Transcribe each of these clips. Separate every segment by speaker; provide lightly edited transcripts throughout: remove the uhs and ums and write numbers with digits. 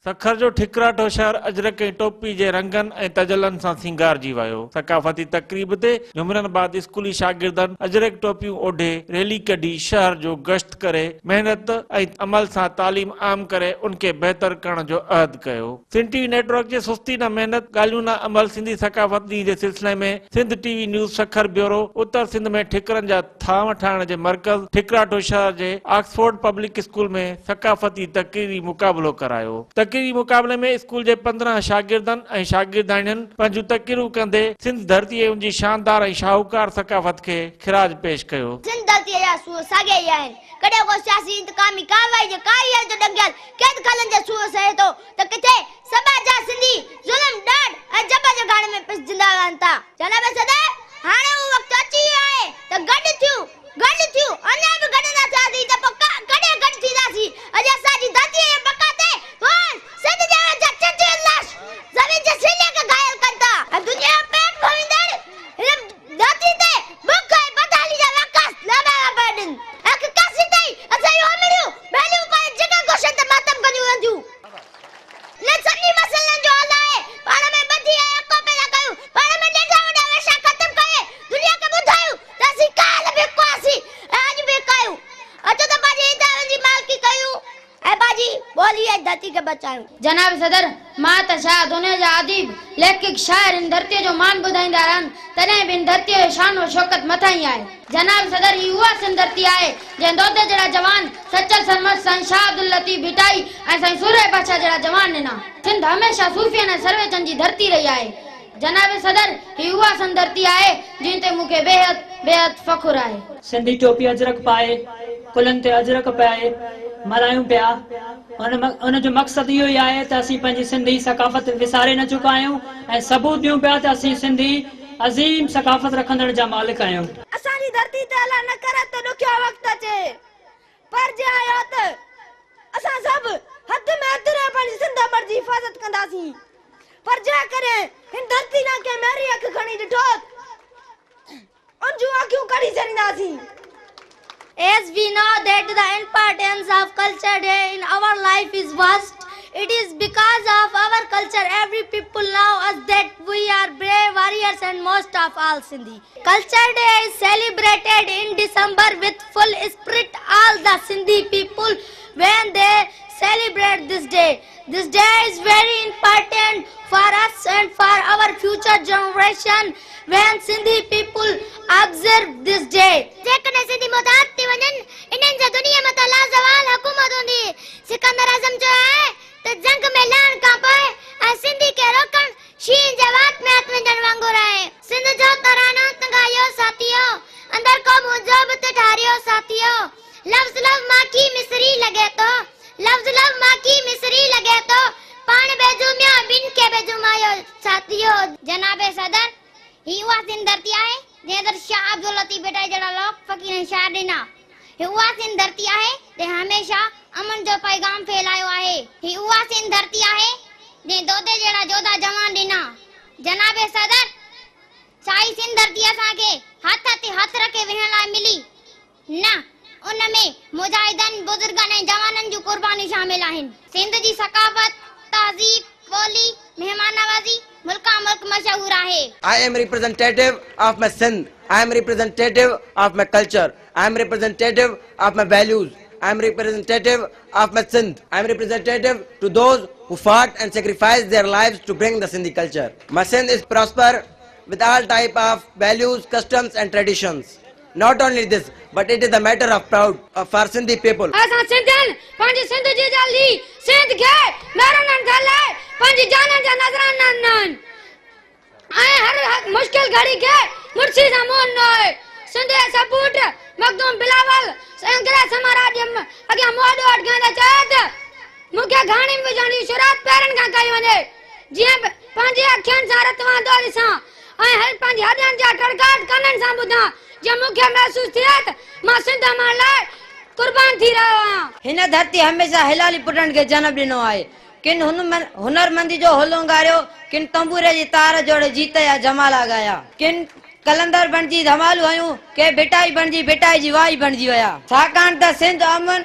Speaker 1: सखर जो ठिकराटो शहर अजरक ऐं टोपी जे रंगन ऐं तजलन सां सिंगारजी वियो। सकाफ़ती तकरीब ते जुमरन बाद स्कूली शागिर्दनि अजरक टोपियूं ओढे रैली कढी शहर जो गश्त करे मेहनत ऐं अमल सां तालीम आम करे उनखे बहितर करण जो अहद कयो। सिंध टीवी नेटवर्क जे सुस्ती न मेहनत ॻाल्हियूं न अमल सिंधी सकाफ़त ॾींहं जे सिलसिले में Sindh TV news Sukkur bureau उत्तर सिंध में ठिकरनि जा थांव ठाहिण जे मर्कज़ ठिकराटो शहर जे ऑक्सफोर्ड पब्लिक स्कूल में सकाफ़ती तकरीरी मुक़ाबलो करायो। तकरीरी मुक़ाबले में स्कूल जे 15 शागिर्दनि ऐं शागिर्दाणियुनि पंहिंजूं तकरीरूं कंदे सिंध धरती ऐं उनजी शानदार ऐं शाहूकार सकाफ़त खे खिराज पेश कयो।
Speaker 2: सिंध धरती जा सूर साॻिया ई आहिनि। कॾहिं को सियासी इंतकामी कार्रवाई जे कारीगर जो डंगियल कैद खाननि जे सूर सहे थो त किथे सभा जा सिंधी ज़ुल्म ॾाढ ऐं जबर जे गाणे में पिसजंदा रहनि था। जनाब सदर, हाणे उहो वक़्तु अची वियो आहे त गॾु थियूं अञा बि गॾंदा थियासीं त पोइ कॾहिं गॾु थींदासीं। अॼु असांजी धरती जे बका ते सिंध जा जचन जे लाश ज़मीन जे सीने खे घायल कनि था ऐं दुनिया पेट भरींदड़ हिन धरती ते बुख ऐं बदहाली जा वकास लॻाया पिया आहिनि। ऐं कासी ताईं असांजूं अमरियूं भेलियूं पर जगह गोशन ते मातम कंदियूं रहंदियूं। न सनी मसइलनि जो हल आहे पाण में ॿधी ऐं अको पैदा कयूं, पाण में नंढा वॾा वेशा ख़तमु करे दुनिया खे ॿुधायूं त असीं काल्ह बि हिकु ऐं अॼु बि हिकु आहियूं। अचो त पंहिंजे इदारनि जी मालिकी कयूं ऐं पंहिंजी ॿोली ऐं धरती खे बचायूं।
Speaker 3: जनाब सदर, मां त शायदि दुनिया जा अदीब लेखक शाइर इन धरतीअ जो मान ॿुधाईंदा रहनि तॾहिं बि इन धरतीअ जो शान और शौकत मथां ई आहे। जनाब सदर, ही उहा सिंध धरती आहे जंहिं दोदे जहिड़ा जवान सचल सरमद साईं शाह अब्दुल लतीफ भिटाई ऐं साईं सूर्य बादशाह जहिड़ा जवान ॾिना। सिंध हमेशह सूफ़ियनि ऐं सर्वेचनि जी धरती रही आहे। जनाब सदर, ही उहा सिंध धरती आहे जिन ते मूंखे बेहद फ़खुर आहे।
Speaker 4: सिंधी टोपी अजरक पाए, कुलनि ते अजरक पाए मल्हायूं पिया। उन जो मक़सदु इहो ई आहे त असीं पंहिंजी सिंधी सकाफ़त विसारे न चुका आहियूं ऐं सबूत ॾियूं पिया त असीं सिंधी अज़ीम सकाफ़त रखंदड़ जा मालिक आहियूं।
Speaker 2: असांजी धरती ते अलाह न करे त ॾुखियो वक़्तु अचे, पर जे आयो त असां सभु हद में हद रहे पंहिंजी सिंध अमर जी हिफ़ाज़त कंदासीं। पर जे करे हिन धरती ना के मेरी अख खणी ॾिठो उन जूं अखियूं कढी छॾींदासीं। As we know that the importance of culture day in our life is vast, it is because of our culture every people know us that we are brave warriors and most of all Sindhi. Culture day is celebrated in December with full spirit. All the Sindhi people when they celebrate this day. This day is very important for us and for our future generation when Sindhi people observe this day. जेकॾहिं सिंधी मुदात थी वञनि इन्हनि जा दुनिया में त लाज़वाल हुकूमत हूंदी। सिकंदर आज़म जो आहे त जंग में लहण खां पोइ ऐं सिंधी खे रोकण शींहं जे वात में हथ विझण वांगुरु आहे। सिंध जो तरानो तंगायो साथियो, अंदर को मुंहिंजो बि त ठारियो साथियो। लफ़्ज़ माखी मिसरी लॻे थो, लफ़्ज़ माखी मिसरी लॻे थो, पाण बेजुमियो ॿिन खे बेजुमायो साथियो। जनाब सदर, ही उहा सिंध धरती आहे जंहिं दर शाह अब्दुल लतीफ भिटाई जहिड़ा लोक फ़क़ीर शाइर ॾिना। ही उहा सिंध धरती आहे जंहिं हमेशह अमन जो पैगाम फैलायो आहे। ही उहा सिंध धरती आहे जंहिं दोदे जहिड़ा जोधा जवान ॾिना। जनाब सदर, साई सिंध धरती असांखे हथ ते हथ रखे विहण लाइ मिली न, उनमें मुजाहिदनि बुज़ुर्गनि ऐं जवाननि जूं कुर्बानियूं शामिल आहिनि। सिंध जी सकाफ़त, तहज़ीब, ॿोली, मेहमान नवाज़ी मुल्का मुल्क मशहूर आहे।
Speaker 5: I am representative of my Sindh. I am representative of my culture. I am representative of my values. I am representative of my Sindh. I am representative to those who fought and sacrificed their lives to bring the Sindhi culture. My Sindh is prosper with all type of values, customs and traditions. Not only this, but it is a matter of proud for Sindhi people.
Speaker 3: असां सिंधियुनि पंहिंजी सिंध जी जल्दी सिंध खे मेरननि गले पंहिंजी जाननि जा नज़राननि ऐं हर मुश्किल घड़ी खे मुर्शी सां मुंहुं न आहे। सिंध जे सपूत मखदूम बिलावल अंग्रेज साम्राज्य अॻियां मोह ॾोड़ कंदे चए त मूंखे घाणी में विझण जी शुरूआत पेरनि खां कई वञे, जीअं पंहिंजी अखियुनि सां रतवांदो ॾिसां ऐं पंहिंजी हॾियुनि जा टड़काट कननि सां ॿुधां जे मूंखे महसूस थिए त मां सिंध मां लाइ कुर्बान थी रहियो आहियां।
Speaker 6: हिन धरती हमेशह हिलाली पुटनि खे जनम ॾिनो आहे। किन हुनरमंदी जो होलो गारियो, किन तंबूरे जी तार जोड़े जीत या जमाला गाया, किन कलंदर बणजी धमालू हयूं, के भिटाई बणजी भिटाई जी वाई बणजी विया। छाकाणि त सिंध अमन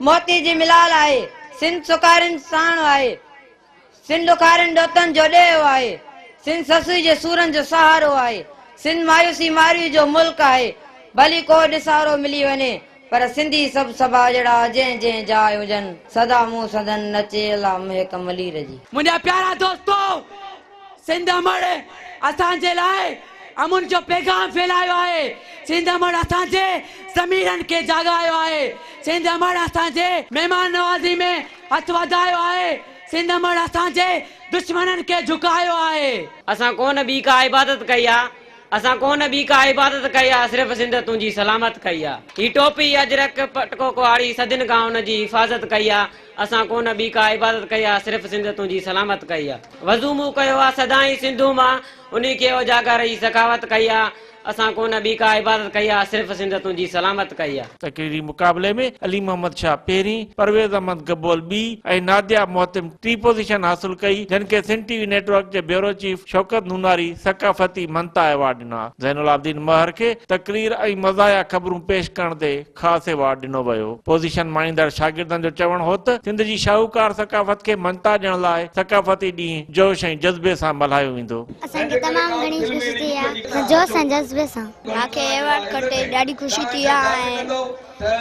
Speaker 6: मोती जी मिलाल आहे, सिंध सुकारिन साण आहे, सिंध ॾोखारनि ॾोतनि जो ॾेओ आहे, सिंध ससुई जे सूरनि जो सहारो आहे, सिंध मायूसी मारी जो मुल्क आहे, भली को ॾिसारो मिली वञे पर सिंधी सभु सभा जहिड़ा जंहिं जंहिं जाइ हुजनि, सदा मूं सदन नचे अला मुहे कमलीर जी।
Speaker 7: मुंहिंजा प्यारा दोस्तो, सिंध अमड़ असांजे लाइ अमुन जो पैगाम फैलायो आहे, सिंध अमड़ असांजे ज़मीरनि खे जाॻायो आहे, सिंध अमड़ असांजे महिमान नवाज़ी में हथ वधायो आहे, सिंध अमड़ असांजे दुश्मननि खे झुकायो आहे।
Speaker 8: असां कोन ॿी का इबादत कई आहे, असां कोन ॿी का इबादत कई आहे, सिर्फ़ु सिंध तुंहिंजी सलामत कई आहे। ही टोपी अजरक पटको कुआड़ी सदिन खां हुनजी हिफ़ाज़त कई आहे, असां कोन ॿी का इबादत कई आहे, सिर्फ़ु सिंध तुंहिंजी सलामत कई आहे। वज़ू मूं कयो आहे सदाई सिंधू मां, उन्ही खे उजागर जी सखावत कई आहे, असां कोन ॿी का इबादत कई आहे, सिर्फ़ु सिंध तुंहिंजी सलामत कई आहे।
Speaker 1: तकरीरी मुक़ाबले में अली मोहम्मद शाह पहिरीं, परवेज़ अहमद गबोल ॿी ऐं नादिया मोहतिम टी पोज़ीशन हासिल कई, जिन खे सिंध टीवी नेटवर्क जे ब्यूरो चीफ शौकत नूनारी सकाफ़ती मनता एवार्ड ॾिना। ज़ैनुल आबिदीन महर खे तकरीर ऐं मज़ाया ख़बरूं पेश करण ते ख़ासि एवार्ड ॾिनो वियो। पोज़ीशन माणींदड़ शागिर्दनि जो चवणु हो त सिंध जी शाहूकार सकाफ़त खे मनता ॾियण लाइ सकाफ़ती ॾींहुं जोश ऐं जज़्बे सां मल्हायो वेंदो।
Speaker 9: असांखे तमामु घणी ख़ुशी थी आहे, जोश ऐं जज़्बे सां मूंखे एवार्ड खटे ॾाढी ख़ुशी थी आहे।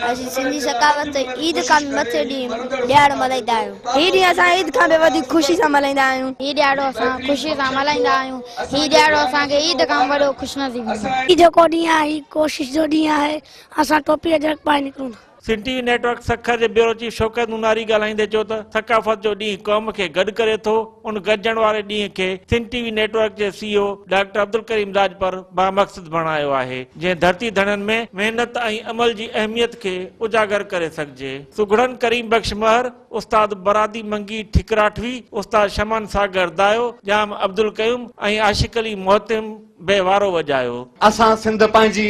Speaker 9: असीं सिंधी सकाफ़त ईद खां मथे ॾींहुं ॾियारो मल्हाईंदा आहियूं। हीअ ॾींहुं असां ईद खां बि वधीक ख़ुशी सां मल्हाईंदा आहियूं। हीअ ॾियारो असां ख़ुशी सां मल्हाईंदा आहियूं। हीअ ॾियारो असांखे ईद खां वॾो ख़ुशनसीबु आहे। हीअ जेको ॾींहुं आहे हीअ कोशिश जो ॾींहुं आहे, असां टोपी अजरक पाए निकिरूं।
Speaker 1: सिंध टीवी नेटवर्क सखर जे ब्यूरो चीफ शौकत नूनारी ॻाल्हाईंदे चयो त सकाफ़त जो ॾींहुं क़ौम खे गॾु करे थो। उन गॾजण वारे ॾींहं खे सिंध टीवी नेटवर्क जे CEO डॉक्टर अब्दुल करीम लाजपर बामक़सद बणायो आहे, जंहिं धरती धड़नि में महिनत ऐं अमल जी अहमियत खे उजागर करे सघिजे। सुघड़न करीम बख्श महर, उस्ताद बरादी मंगी ठिकराठवी, उस्ताद शमन सागर दायो, जाम अब्दुल कयूम ऐं आशिक अली मोहतिम बेवारो वॼायो।
Speaker 10: असां सिंध पंहिंजी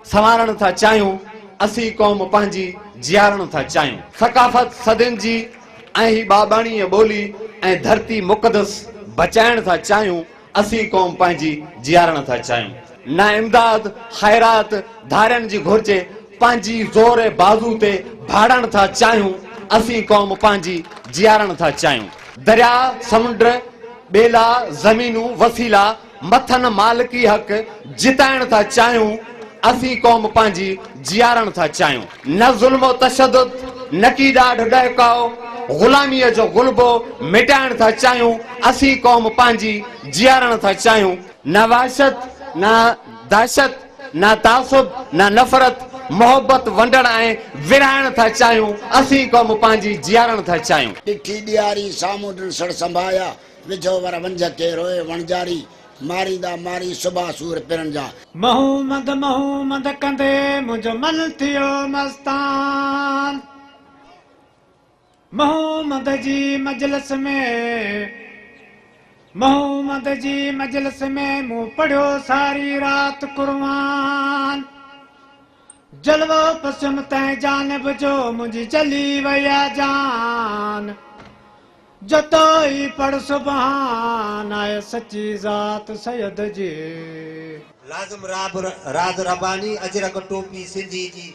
Speaker 10: संवारण था चाहियूं, असी क़ौम पंहिंजी जियारण था चाहियूं। सकाफ़त सदिन जी ऐं ही बाबाणी ॿोली ऐं धरती मुक़दस बचाइण था चाहियूं, असी क़ौम पंहिंजी जियारण था चाहियूं। न इमदाद ख़ैरात धारनि जी घुर्जे पंहिंजी ज़ोर बाज़ू ते भाड़ण था चाहियूं, असी क़ौम पंहिंजी जियारण था चाहियूं। दरिया समुंड ॿेला ज़मीनूं वसीला मथन मालिकी हक़ जिताइण था चाहियूं, असी क़ौम पंहिंजी जियारण था चाहियूं। न ज़ुल्म तशद्दुद न की ॾाढ ॾहकाओ ग़ुलामीअ जो ग़ुलबो मिटाइण था चाहियूं, असी क़ौम पंहिंजी जियारण था चाहियूं। न वहशत न दहशत न तासुब न नफ़रत मोहब्बत वंडण ऐं विराइण था चाहियूं, असी क़ौम पंहिंजी जियारण था चाहियूं।
Speaker 11: ॾिठी ॾियारी साम्हूं ॾिसण संभाया, विझो वर वंझ के रोए वणजारी, मारींदा मारी सुबह सूर पिरन जा।
Speaker 12: महूमद कंदे मुंहिंजो मन थियो मस्तान, महूमद जी मजलिस में मूं पढ़ियो सारी रात कुरआन, जलवो पसम तैं जानिब जो मुंहिंजी चली वया जान, जतो ही पढ़ सुभान आए सच्ची ज़ात सैयद जी।
Speaker 13: लाज़िम राज रबानी अजरक टोपी सिंधी जी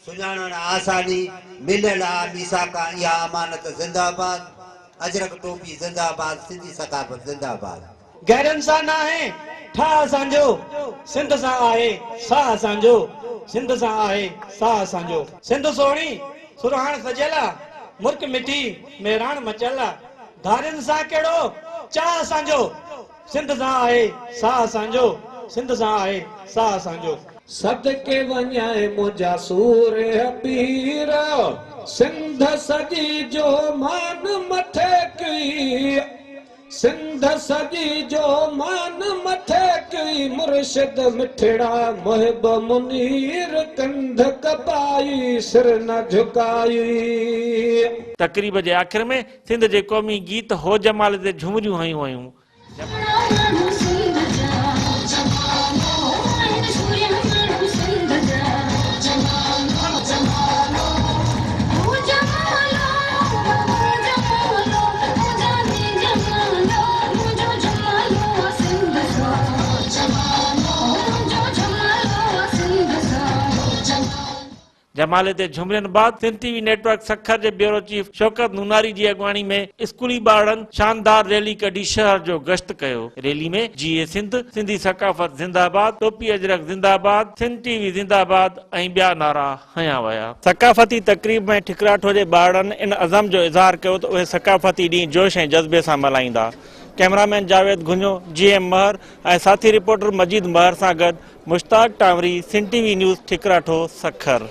Speaker 13: सुञाणण आसानी मिलियल आहे मीसाका इहा अमानत ज़िंदाबाद, अजरक टोपी ज़िंदाबाद, सिंधी सकाफ़त ज़िंदाबाद।
Speaker 12: गैरन सां न आहे ठा असांजो, सिंध सां आहे साह असांजो, सिंध सां आहे साह असांजो। सिंध सोणी सुरहाण सजियल, मुल्क मिठी मेहरान मचल, धारियुनि सां कहिड़ो चाह असांजो, सिंध सां आहे साह असांजो, सिंध सां आहे साह असांजो। सदके वञाए मुंहिंजा सूर पीर, सिंध सजी जो मान मथे कई, सिंध सजी जो मान मथे कई, मुर्शिद मिठड़ा मुहिब मुनीर, कंध कपाई सिर न झुकाई।
Speaker 1: तकरीब जे आख़िर में सिंध जे क़ौमी गीत हो जमाल ते झुमरियूं हयूं वयूं। जमाले ते झुमरिन बाद सिंध टीवी नेटवर्क सखर जे ब्यूरो चीफ शौकत नूनारी जी अगवानी में स्कूली ॿारनि शानदार रैली कढी शहर जो गश्त कयो। रैली में GA सिंध, सिंधी सकाफ़त जिंदाबाद, टोपी अजरक जिंदाबाद, सिंध टीवी जिंदाबाद ऐं ॿिया नारा हया विया। सकाफ़ती तकरीब में ठिकराठो जे ॿारनि इन अज़म जो इज़हार कयो त उहे सकाफ़ती ॾींहुं जोश ऐं जज़्बे सां मल्हाईंदा। कैमरामैन जावेद घुंजो, GM महर ऐं साथी रिपोर्टर मजीद महर सां गॾु मुश्ताक टावरी, सिंध टीवी न्यूज़ ठिकराठो सखर।